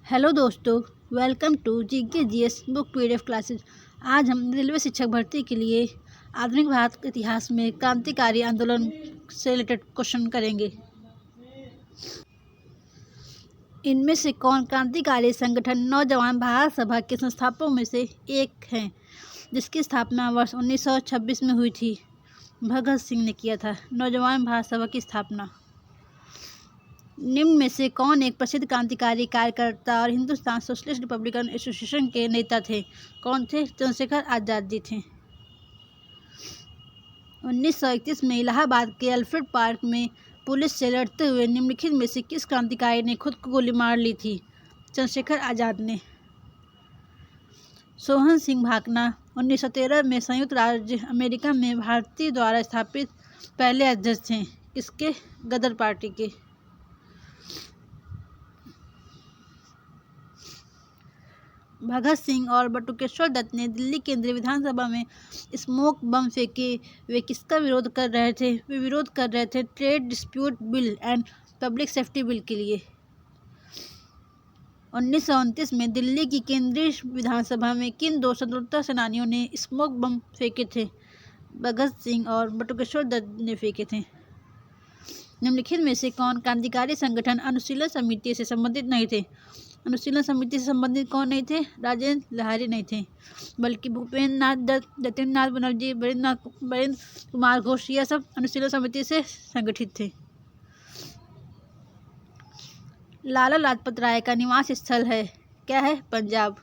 Hello दोस्तों, welcome to GK GS book PDF classes. आज हम रेलवे शिक्षक भर्ती के लिए आधुनिक भारत के इतिहास में क्रांतिकारी आंदोलन से रिलेटेड क्वेश्चन करेंगे। इनमें से कौन क्रांतिकारी संगठन नौजवान भारत सभा के संस्थापकों में से एक हैं, जिसकी स्थापना वर्ष 1926 में हुई थी? भगत सिंह ने किया था नौजवान भारत सभा की स्थापना। निम्न में से कौन एक प्रसिद्ध क्रांतिकारी कार्यकर्ता और हिंदुस्तान सोशलिस्ट रिपब्लिकन एसोसिएशन के नेता थे? कौन थे? चंद्रशेखर आजाद जी थे। 1931 में इलाहाबाद के अल्फ्रेड पार्क में पुलिस से लड़ते हुए निम्नलिखित में से किस क्रांतिकारी ने खुद को गोली मार ली थी? चंद्रशेखर आजाद ने। सोहन सिंह भाकना 1913 में संयुक्त राज्य अमेरिका में भारतीय द्वारा स्थापित पहले अध्यक्ष थे। किसके? गदर पार्टी के। भगत सिंह और बटुकेश्वर दत्त ने दिल्ली केंद्रीय विधानसभा में स्मोक बम फेंके। वे किसका विरोध कर रहे थे? वे विरोध कर रहे थे trade dispute bill and public safety bill के लिए। 1929 में दिल्ली की केंद्रीय विधानसभा में किन दो स्वतंत्रता सेनानियों ने स्मोक बम फेंके थे? भगत सिंह और बटुकेश्वर दत्त ने फेंके थे। निम्नलिखित में से कौन क्रांतिकारी संगठन अनुशीलन समिति से संबंधित नहीं थे? अनुशीलन समिति से संबंधित कौन नहीं थे? राजेंद्र लहारी नहीं थे, बल्कि भूपेंद्र नाथ दत्त, जतिन नाथ बनर्जी, वीरेंद्र कुमार घोष, यह सब अनुशीलन समिति से संगठित थे। लाला लाजपत राय का निवास स्थल है क्या है? पंजाब।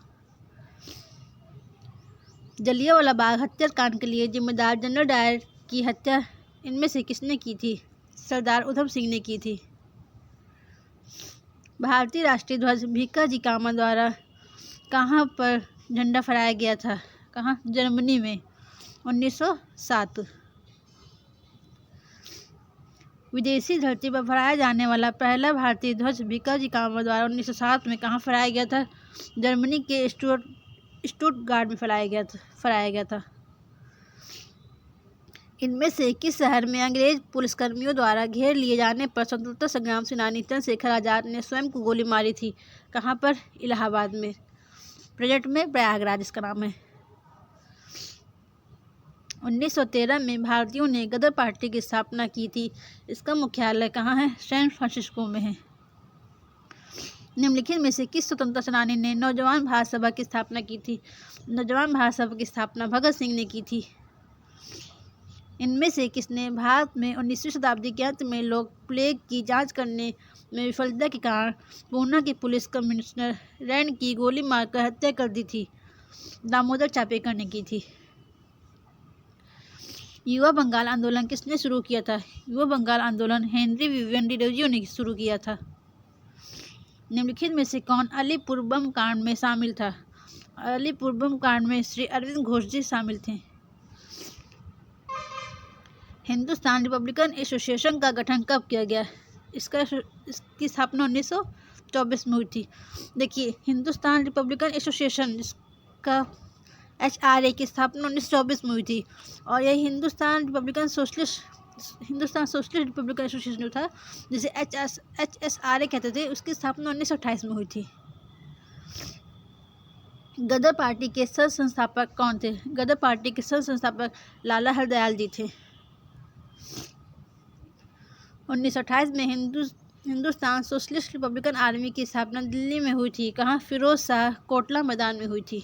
जलियांवाला बाग हत्याकांड के लिए जिम्मेदार जनरल डायर की हत्या इनमें से किसने की थी? सरदार उधम सिंह ने की थी। भारतीय राष्ट्रीय ध्वज भीकाजी कामा द्वारा कहाँ पर झंडा फहराया गया था? कहाँ? जर्मनी में 1907। विदेशी धरती पर फहराया जाने वाला पहला भारतीय ध्वज भीकाजी कामा द्वारा 1907 में कहाँ फहराया गया था? जर्मनी के स्टुटगार्ट में फहराया गया था। इनमें से किस शहर में अंग्रेज पुलिसकर्मियों द्वारा घेर लिए जाने पर स्वतंत्रता संग्राम सेनानी चंद्रशेखर आजाद ने स्वयं को गोली मारी थी? कहाँ पर? इलाहाबाद में। प्रेजेंट में प्रयागराज इसका नाम है। 1913 में भारतीयों ने गदर पार्टी की स्थापना की थी। इसका मुख्यालय कहाँ है? सैन फ्रांसिस्को में है। निम्नलिखित में से किस स्वतंत्रता सेनानी ने नौजवान भारत सभा की स्थापना की थी? नौजवान भारत सभा की स्थापना भगत सिंह ने की थी। इनमें से किसने भारत में 19वीं शताब्दी के अंत में लोग प्लेग की जांच करने में विफलता के कारण पूना के पुलिस कमिश्नर रैंड की गोली मारकर हत्या कर दी थी? दामोदर चापेकर ने की थी। युवा बंगाल आंदोलन किसने शुरू किया था? युवा बंगाल आंदोलन हेनरी विवियन डिरोजियो ने शुरू किया था। निम्नलिखित में से कौन अलीपुर बम कांड में शामिल था? अलीपुर बम कांड में श्री अरविंद घोष जी शामिल थे। हिंदुस्तान रिपब्लिकन एसोसिएशन का गठन कब किया गया? इसकी स्थापना 1924 में हुई थी। देखिए, हिंदुस्तान रिपब्लिकन एसोसिएशन जिसका HRA की स्थापना 1924 में हुई थी, और यही हिंदुस्तान सोशलिस्ट रिपब्लिकन एसोसिएशन जो था, जिसे HSRA कहते थे, उसकी स्थापना 1928 में हुई थी। गदर पार्टी के सह संस्थापक कौन थे? गदर पार्टी के सह संस्थापक लाला हरदयाल जी थे। 1928 में हिंदुस्तान सोशलिस्ट रिपब्लिकन आर्मी की स्थापना दिल्ली में हुई थी। कहाँ? फिरोज शाह कोटला मैदान में हुई थी।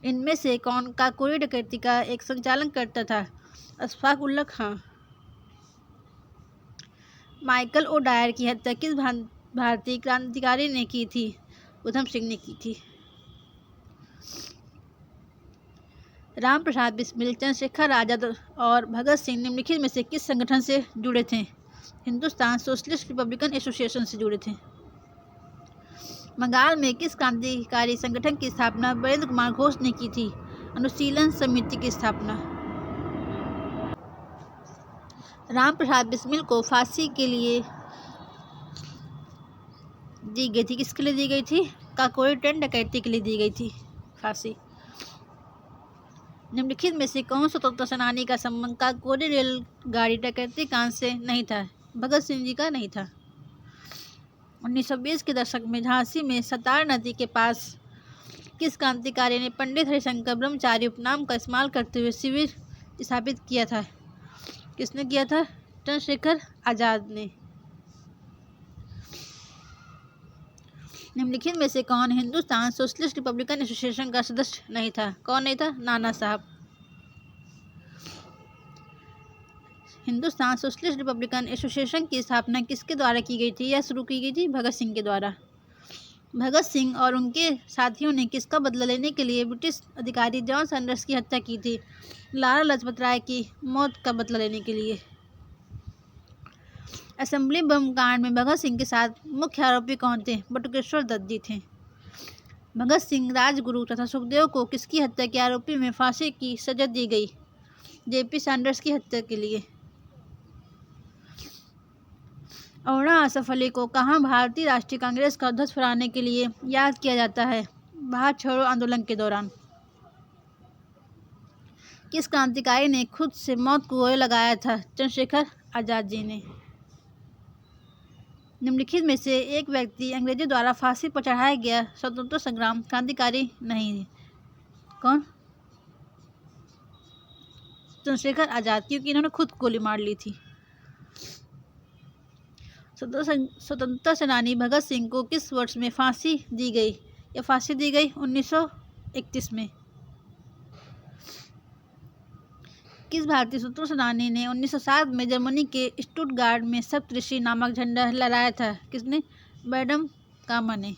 इनमें से कौन काकोरी डकैती का एक संचालन करता था? अशफाक उल्ला खां। माइकल ओ डायर की हत्या किस भारतीय क्रांतिकारी ने की थी? उधम सिंह ने की थी। राम प्रसाद बिस्मिल, चंद्रशेखर आजाद और भगत सिंह निम्नलिखित में से किस संगठन से जुड़े थे? हिंदुस्तान सोशलिस्ट रिपब्लिकन एसोसिएशन से जुड़े थे। बंगाल में किस क्रांतिकारी संगठन की स्थापना वीरेंद्र कुमार घोष ने की थी? अनुशीलन समिति की स्थापना। राम प्रसाद बिस्मिल को फांसी के लिए दी गई थी। किसके लिए दी गई थी? काकोरी ट्रेन डकैती के लिए दी गई थी फांसी। निम्नलिखित में से कौन स्वतंत्रता सेनानी का संबंध काकोरी रेलगाड़ी डकैती कांड से नहीं था? भगत सिंह जी का नहीं था। 1920 के दशक में झांसी में सतार नदी के पास किस क्रांतिकारी ने पंडित हरिशंकर ब्रह्मचारी उपनाम का इस्तेमाल करते हुए शिविर स्थापित किया था? किसने किया था? चंद्रशेखर आजाद ने। निम्नलिखित में से कौन हिंदुस्तान सोशलिस्ट रिपब्लिकन एसोसिएशन का सदस्य नहीं था? कौन नहीं था? नाना साहब। हिंदुस्तान सोशलिस्ट रिपब्लिकन एसोसिएशन की स्थापना किसके द्वारा की गई थी? यह शुरू की गई थी भगत सिंह के द्वारा। भगत सिंह और उनके साथियों ने किसका बदला लेने के लिए ब्रिटिश अधिकारी जॉन सैंडर्स की हत्या की थी? लाला लाजपत राय की मौत का बदला लेने के लिए। असेंबली बम कांड में भगत सिंह के साथ मुख्य आरोपी कौन थे? बटुकेश्वर दत्त जी थे। भगत सिंह, राजगुरु तथा सुखदेव को किसकी हत्या के आरोपी में फांसी की सजा दी गई? जेपी सैंडर्स की हत्या के लिए। अरुणा आसफ अली को कहाँ भारतीय राष्ट्रीय कांग्रेस का ध्वज फहराने के लिए याद किया जाता है? भारत छोड़ो आंदोलन के दौरान। किस क्रांतिकारी ने खुद से मौत को गोली लगाया था? चंद्रशेखर आजाद जी ने। निम्नलिखित में से एक व्यक्ति अंग्रेजों द्वारा फांसी पर चढ़ाया गया स्वतंत्रता संग्राम क्रांतिकारी नहीं है। कौन? चंद्रशेखर आजाद, क्योंकि इन्होंने खुद गोली मार ली थी। स्वतंत्रता सेनानी भगत सिंह को किस वर्ष में फांसी दी गई? यह फांसी दी गई 1931 में। किस भारतीय स्वतंत्रता सेनानी ने 1907 में जर्मनी के स्टुटगार्ट में सप्तऋषि नामक झंडा लहराया था? किसने? मैडम कामा ने।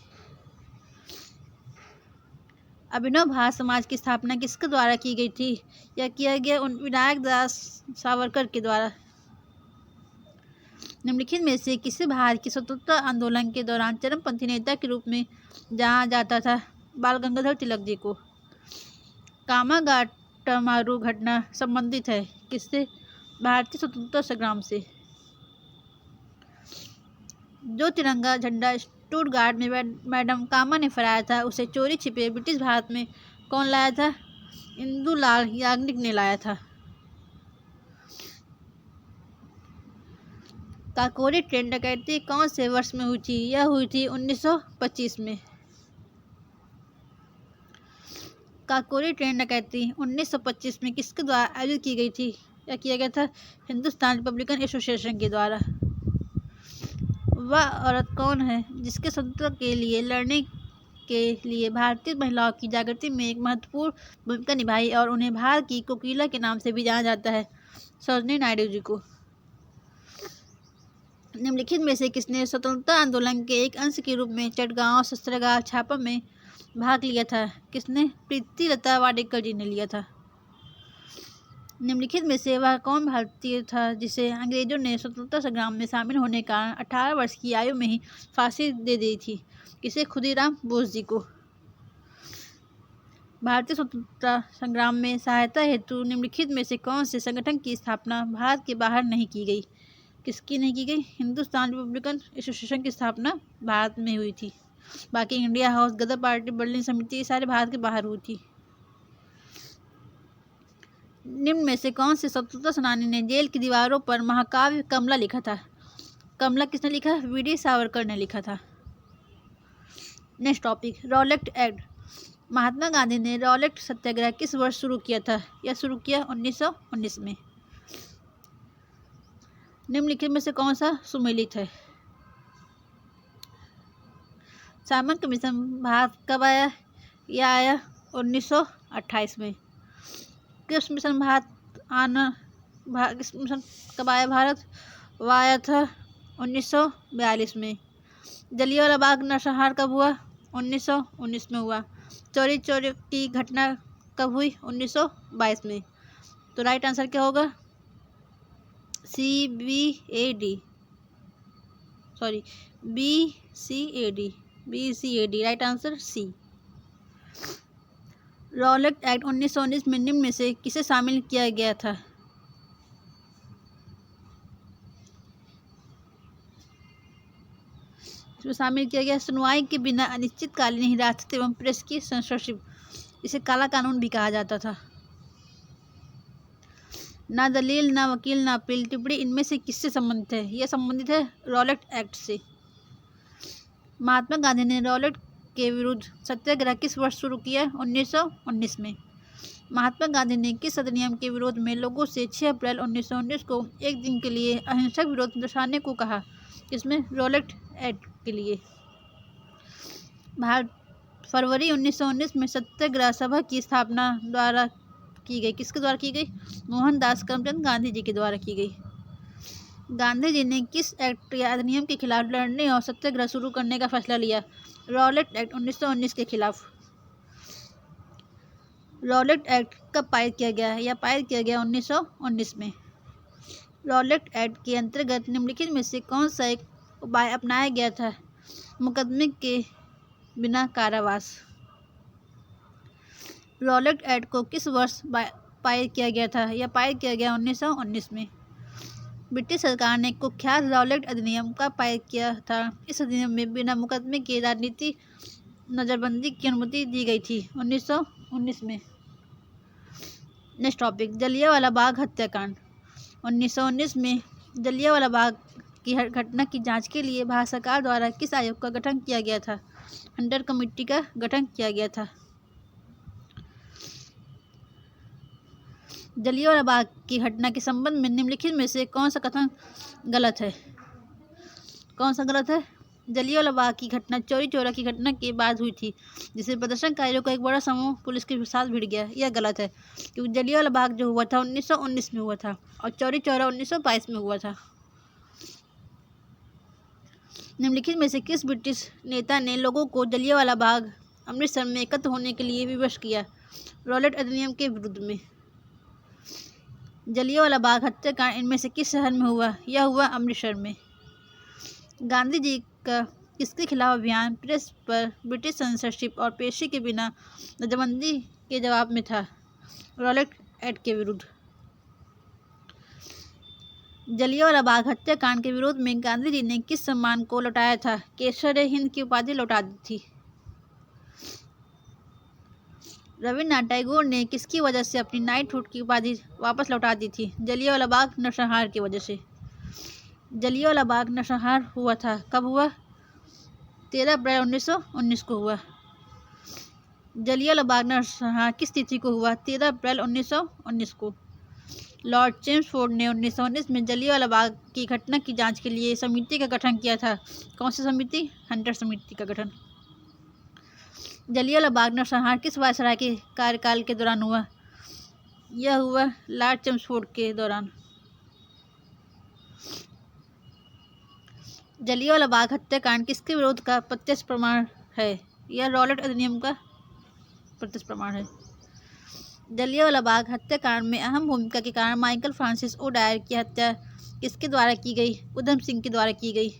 अभिनव भारत समाज की स्थापना किसके द्वारा की गई थी? यह किया गया विनायक दास सावरकर के द्वारा। निम्नलिखित में से किसे भारत की स्वतंत्रता आंदोलन के दौरान चरमपंथी नेता के रूप में जाना जाता था? बाल गंगाधर तिलक जी को। कामागाटामारू घटना संबंधित है किससे? भारतीय स्वतंत्रता संग्राम से। जो तिरंगा झंडा स्टुटगार्ट में मैडम कामा ने फहराया था, उसे चोरी छिपे ब्रिटिश भारत में कौन लाया था? इंदुलाल याग्निक ने लाया था। काकोरी ट्रेन डकैती कौन से वर्ष में हुई थी? यह हुई थी 1925 में। काकोरी ट्रेन डकैती 1925 में किसके द्वारा आयोजित की गई थी? यह किया गया था हिंदुस्तान रिपब्लिकन एसोसिएशन के द्वारा। वह औरत कौन है जिसके स्वतंत्रता के लिए लड़ने के लिए भारतीय महिलाओं की जागृति में एक महत्वपूर्ण भूमिका निभाई और उन्हें भारत की कोकिला के नाम से भी जाना जाता है? सरोजिनी नायडू जी को। निम्नलिखित में से किसने स्वतंत्रता आंदोलन के एक अंश के रूप में चटगांव शस्त्रागार छापा में भाग लिया था? किसने? प्रीतिलता वाडेकर जी ने लिया था। निम्नलिखित में से वह कौन भारतीय था जिसे अंग्रेजों ने स्वतंत्रता संग्राम में शामिल होने का 18 वर्ष की आयु में ही फांसी दे दी थी? किसे? खुदीराम बोस जी को। भारतीय स्वतंत्रता संग्राम में सहायता हेतु निम्नलिखित में से कौन से संगठन की स्थापना भारत के बाहर नहीं की गई? किसकी नहीं की गई? हिंदुस्तान रिपब्लिकन एसोसिएशन की स्थापना भारत में हुई थी। बाकी इंडिया हाउस, गदर पार्टी, बर्लिन समिति, सारे भारत के बाहर हुई थी। निम्न में से कौन से स्वतंत्रता सेनानी ने जेल की दीवारों पर महाकाव्य कमला लिखा था? कमला किसने लिखा? वीडी सावरकर ने लिखा था। Next topic, Rowlatt act. Mahatma Gandhi ने रॉलेट सत्याग्रह किस वर्ष शुरू किया था? यह शुरू किया 1919 में। निम्नलिखित में से कौन सा सुमेलित है? साइमन कमीशन भारत कब आया? यह आया 1928 में। क्रिप्स मिशन क्रिप्स मिशन कब आया भारत? वह आया था 1942 में। जलियांवाला बाग नरसंहार कब हुआ? 1919 में हुआ। चोरी की घटना कब हुई? 1922 में। तो राइट आंसर क्या होगा? BCAD। Right answer C. Rowlatt act 1919 में निम्न में से किसे शामिल किया गया था? इसमें शामिल किया गया सुनवाई के बिना अनिश्चितकालीन हिरासत एवं प्रेस की सेंसरशिप। इसे काला कानून भी कहा जाता था। ना दलील, ना वकील, ना अपील टिप्पणी इनमें से किससे संबंधित है? यह संबंधित है रॉलेट एक्ट से। महात्मा गांधी ने रॉलेट के विरुद्ध सत्याग्रह किस वर्ष शुरू किया? 1919 में। महात्मा गांधी ने किस अधिनियम के विरोध में लोगों से 6 अप्रैल 1919 को एक दिन के लिए अहिंसक विरोध दर्शाने को कहा? इसमें रॉलेट एक्ट के लिए। भारत फरवरी 1919 में सत्याग्रह सभा की स्थापना द्वारा की गई। किसके द्वारा की गई? मोहनदास करमचंद गांधी जी के द्वारा की गई। गांधी जी ने किस एक्ट या अधिनियम के खिलाफ लड़ने और सत्याग्रह शुरू करने का फैसला लिया? रॉलेट एक्ट 1919 के खिलाफ। रॉलेट एक्ट कब पारित किया गया? यह पारित किया गया 1919 में। रॉलेट एक्ट के अंतर्गत निम्नलिखित में से कौन सा एक उपाय अपनाया गया था? मुकदमे के बिना कारावास। रॉलेट एक्ट को किस वर्ष पारित किया गया था? यह पारित किया गया 1919 में। ब्रिटिश सरकार ने कुख्यात रॉलेट अधिनियम का पारित किया था। इस अधिनियम में बिना मुकदमे के राजनीति नजरबंदी की अनुमति दी गई थी 1919 में। नेक्स्ट टॉपिक, जलियांवाला बाग हत्याकांड। 1919 में जलियांवाला बाग की घटना की जांच के लिए भारत सरकार द्वारा किस आयोग का गठन किया गया था? हंटर कमेटी का गठन किया गया था। जलियांवाला बाग की घटना के संबंध में निम्नलिखित में से कौन सा कथन गलत है? कौन सा गलत है? जलियांवाला बाग की घटना चौरी चौरा की घटना के बाद हुई थी, जिससे प्रदर्शनकारियों का एक बड़ा समूह पुलिस के साथ भिड़ गया। यह गलत है, क्योंकि जलियांवाला बाग जो हुआ था 1919 में हुआ था और चौरी चौरा 1922 में हुआ था। निम्नलिखित में से किस ब्रिटिश नेता ने लोगों को जलियांवाला बाग अमृतसर में एकत्र होने के लिए विवश किया? रॉलेट अधिनियम के विरुद्ध में। जलियांवाला बाग हत्याकांड इनमें से किस शहर में हुआ? यह हुआ अमृतसर में। गांधी जी का किसके खिलाफ अभियान प्रेस पर ब्रिटिश सेंसरशिप और पेशी के बिना नजरबंदी के जवाब में था? रॉलेट एक्ट के विरुद्ध। जलियांवाला बाग हत्याकांड के विरोध में गांधी जी ने किस सम्मान को लौटाया था? केसर हिंद की उपाधि लौटा दी थी। रविन्द्रनाथ टैगोर ने किसकी वजह से अपनी नाइटहुड की उपाधि वापस लौटा दी थी? जलियांवाला बाग नरसंहार की वजह से। जलियांवाला बाग नरसंहार हुआ था, कब हुआ? 13 अप्रैल 1919 को हुआ। जलियांवाला बाग नरसंहार किस तिथि को हुआ? 13 अप्रैल 1919 को। लॉर्ड चेम्सफोर्ड ने 1919 में जलियांवाला बाग की घटना की जांच के लिए समिति का गठन किया था। कौन सी समिति? हंटर समिति का गठन। जलियांवाला बाग नरसंहार किस वायसराय के कार्यकाल के दौरान हुआ? यह हुआ लॉर्ड चेम्सफोर्ड के दौरान। जलियांवाला बाग हत्याकांड किसके विरोध का प्रत्यक्ष प्रमाण है? यह रॉलेट अधिनियम का प्रत्यक्ष प्रमाण है। जलियांवाला बाग हत्याकांड में अहम भूमिका के कारण माइकल फ्रांसिस ओडायर की हत्या किसके द्वारा की गई? उधम सिंह के द्वारा की गई।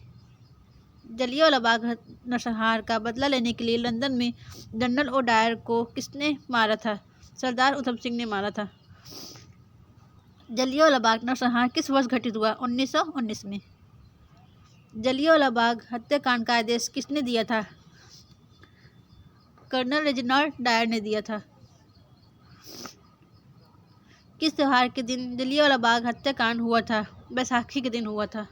जलियांवाला बाग नरसंहार का बदला लेने के लिए लंदन में जनरल ओडायर को किसने मारा था? सरदार उधम सिंह ने मारा था। जलियांवाला बाग नरसंहार किस वर्ष घटित हुआ? 1919 में। जलियांवाला बाग हत्याकांड का आदेश किसने दिया था? कर्नल रेजिनाल्ड डायर ने दिया था। किस त्योहार के दिन जलियांवाला बाग हत्याकांड हुआ था? बैसाखी के दिन हुआ था।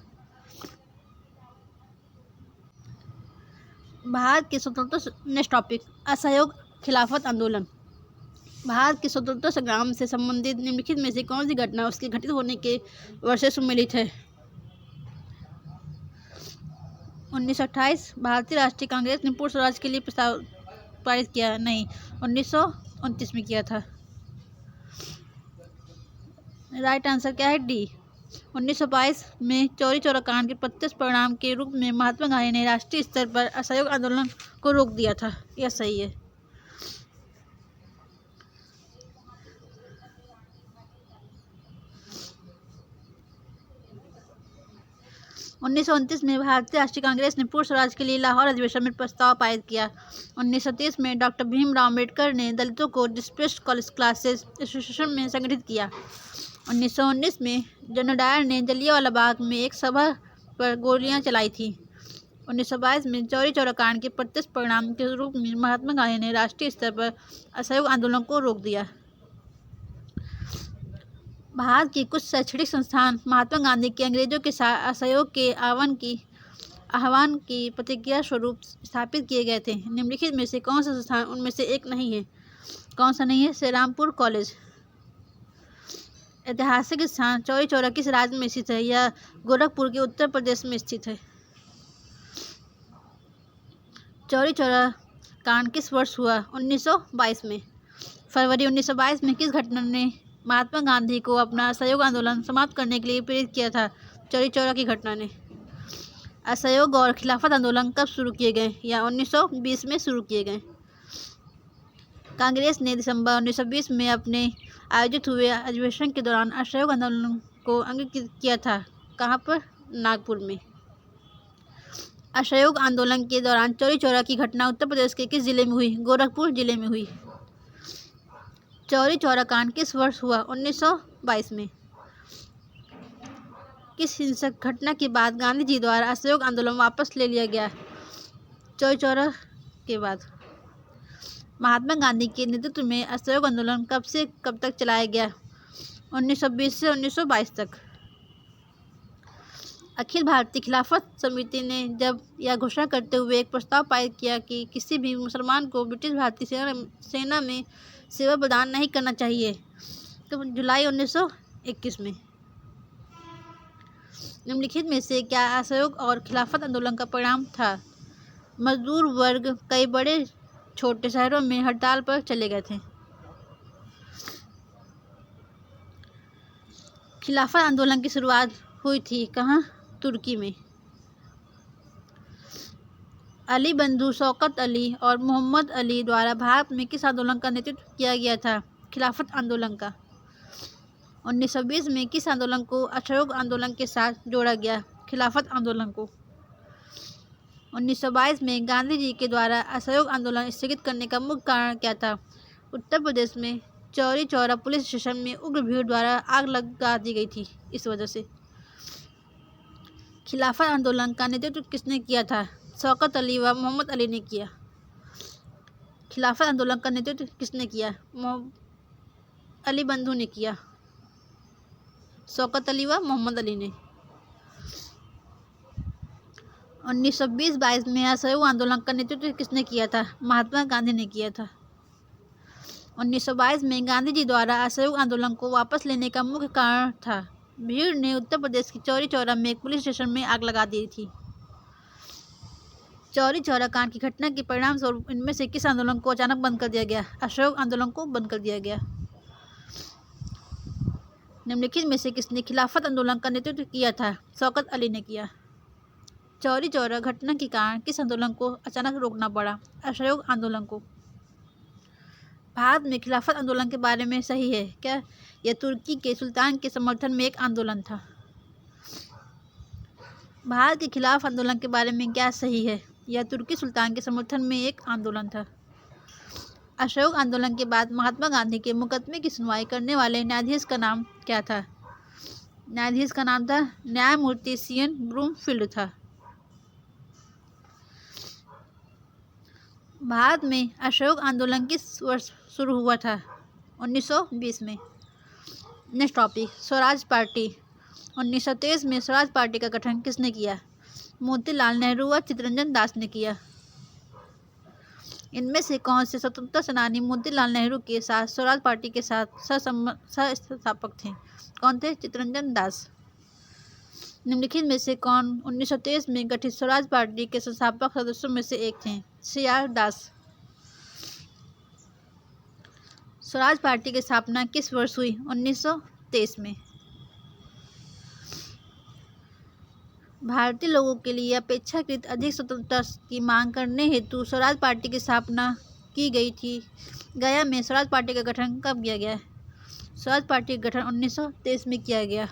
भारत के स्वतंत्रता। नेक्स्ट टॉपिक, असहयोग खिलाफत आंदोलन। भारत के स्वतंत्रता संग्राम से संबंधित निम्नलिखित में से कौन सी घटना उसके घटित होने के वर्ष से सम्मिलित है? 1928 भारतीय राष्ट्रीय कांग्रेस ने पूर्ण स्वराज के लिए प्रस्ताव पारित किया? नहीं, 1929 में किया था। राइट आंसर क्या है? डी। 1922 में चौरी चौरा कांड के प्रत्यक्ष परिणाम के रूप में महात्मा गांधी ने राष्ट्रीय स्तर पर असहयोग आंदोलन को रोक दिया था। यह सही है। 1929 में भारतीय राष्ट्रीय कांग्रेस ने पूर्ण स्वराज के लिए लाहौर अधिवेशन में प्रस्ताव पारित किया। 1930 में डॉक्टर भीमराव अम्बेडकर ने दलितों को डिस्प्लेस्ड क्लासेस एसोसिएशन में संगठित किया। 1919 में जनरल डायर ने जलियांवाला बाग में एक सभा पर गोलियां चलाई थी। 1922 में चौरी चौरा कांड के प्रत्यक्ष परिणाम के रूप में महात्मा गांधी ने राष्ट्रीय स्तर पर असहयोग आंदोलन को रोक दिया। भारत के कुछ शैक्षणिक संस्थान महात्मा गांधी के अंग्रेजों के साथ असहयोग के आह्वान की आह्वान की प्रतिक्रिया स्वरूप स्थापित किए गए थे। निम्नलिखित में से कौन सा संस्थान उनमें से एक नहीं है? कौन सा नहीं है? श्री रामपुर कॉलेज। ऐतिहासिक स्थान चौरी चौरा किस राज्य में स्थित है? यह गोरखपुर के उत्तर प्रदेश में स्थित है। चौरी चौरा कांड किस वर्ष हुआ? 1922 में। फरवरी 1922 में किस घटना ने महात्मा गांधी को अपना असहयोग आंदोलन समाप्त करने के लिए प्रेरित किया था? चौरी चौरा की घटना ने। असहयोग और खिलाफत आंदोलन कब शुरू किए गए? या 1920 में शुरू किए गए। कांग्रेस ने दिसंबर 1920 में अपने आयोजित हुए अधिवेशन के दौरान असहयोग आंदोलन को अंगीकृत किया था। कहाँ पर? नागपुर में। असहयोग आंदोलन के दौरान चौरी चौरा की घटना उत्तर प्रदेश के किस जिले में हुई? गोरखपुर जिले में हुई। चौरी चौरा कांड किस वर्ष हुआ? 1922 में। किस हिंसक घटना के बाद गांधी जी द्वारा असहयोग आंदोलन वापस ले लिया गया? चौरी चौरा के बाद। महात्मा गांधी के नेतृत्व में असहयोग आंदोलन कब से कब तक चलाया गया? 1920 से 1922 तक। अखिल भारतीय खिलाफत समिति ने जब यह घोषणा करते हुए एक प्रस्ताव पारित किया कि किसी भी मुसलमान को ब्रिटिश भारतीय सेना में सेवा प्रदान नहीं करना चाहिए, तो जुलाई 1921 में। निम्नलिखित में से क्या असहयोग और खिलाफत आंदोलन का परिणाम था? मजदूर वर्ग कई बड़े छोटे शहरों में हड़ताल पर चले गए थे। खिलाफत आंदोलन की शुरुआत हुई थी कहाँ? तुर्की में। अली बंधु शौकत अली और मोहम्मद अली द्वारा भारत में किस आंदोलन का नेतृत्व किया गया था? खिलाफत आंदोलन का। 1920 में किस आंदोलन को असहयोग आंदोलन के साथ जोड़ा गया? खिलाफत आंदोलन को। 1922 में गांधी जी के द्वारा असहयोग आंदोलन स्थगित करने का मुख्य कारण क्या था? उत्तर प्रदेश में चौरी चौरा पुलिस स्टेशन में उग्र भीड़ द्वारा आग लगा दी गई थी, इस वजह से। खिलाफत आंदोलन का नेतृत्व किसने किया था? शौकत अली व मोहम्मद अली ने किया। खिलाफत आंदोलन का नेतृत्व किसने किया? अली बंधु ने किया। शौकत अली व मोहम्मद अली ने। 1920-22 में असहयोग आंदोलन का नेतृत्व किसने किया था? महात्मा गांधी ने किया था। 1922 में गांधी जी द्वारा असहयोग आंदोलन को वापस लेने का मुख्य कारण था भीड़ ने उत्तर प्रदेश की चौरी चौरा में एक पुलिस स्टेशन में आग लगा दी थी। चौरी चौरा कांड की घटना के परिणाम स्वरूप इनमें से किस आंदोलन को अचानक बंद कर दिया गया? असहयोग आंदोलन को बंद कर दिया गया। निम्नलिखित में से किसने खिलाफत आंदोलन का नेतृत्व किया था? शौकत अली ने किया। चौरी चौरा घटना के कारण किस आंदोलन को अचानक रोकना पड़ा? असहयोग आंदोलन को। भारत में खिलाफत आंदोलन के बारे में सही है क्या? यह तुर्की के सुल्तान के समर्थन में एक आंदोलन था। भारत के खिलाफ आंदोलन के बारे में क्या सही है? यह तुर्की सुल्तान के समर्थन में एक आंदोलन था। असहयोग आंदोलन के बाद महात्मा गांधी के मुकदमे की सुनवाई करने वाले न्यायाधीश का नाम क्या था? न्यायाधीश का नाम था न्यायमूर्ति CN ब्रूमफील्ड था। भारत में असहयोग आंदोलन किस वर्ष शुरू हुआ था? 1920 में। Next topic, Swaraj party. 1923 में स्वराज पार्टी का गठन किसने किया? मोतीलाल नेहरू व चित्तरंजन दास ने किया। इनमें से कौन से स्वतंत्रता सेनानी मोतीलाल नेहरू के साथ स्वराज पार्टी के साथ सह-संस्थापक थे? कौन थे? चित्तरंजन दास। निम्नलिखित में से कौन 1923 में गठित स्वराज पार्टी के संस्थापक सदस्यों में से एक थे? CR दास। स्वराज पार्टी की स्थापना किस वर्ष हुई? 1923 में। भारतीय लोगों के लिए अपेक्षाकृत अधिक स्वतंत्रता की मांग करने हेतु स्वराज पार्टी की स्थापना की गई थी। गया में स्वराज पार्टी का गठन कब किया गया? स्वराज पार्टी का गठन 1923 में किया गया।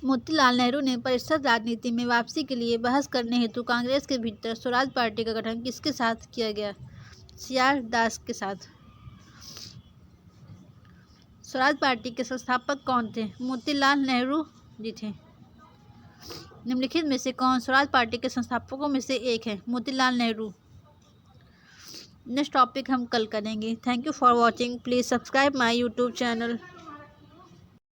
मोतीलाल नेहरू ने परिषद राजनीति में वापसी के लिए बहस करने हेतु कांग्रेस के भीतर स्वराज पार्टी का गठन किसके साथ किया गया? CR दास के साथ। स्वराज पार्टी के संस्थापक कौन थे? मोतीलाल नेहरू जी थे। निम्नलिखित में से कौन स्वराज पार्टी के संस्थापकों में से एक है? मोतीलाल नेहरू। नेक्स्ट टॉपिक हम कल करेंगे। Thank you for watching. Please subscribe my YouTube channel.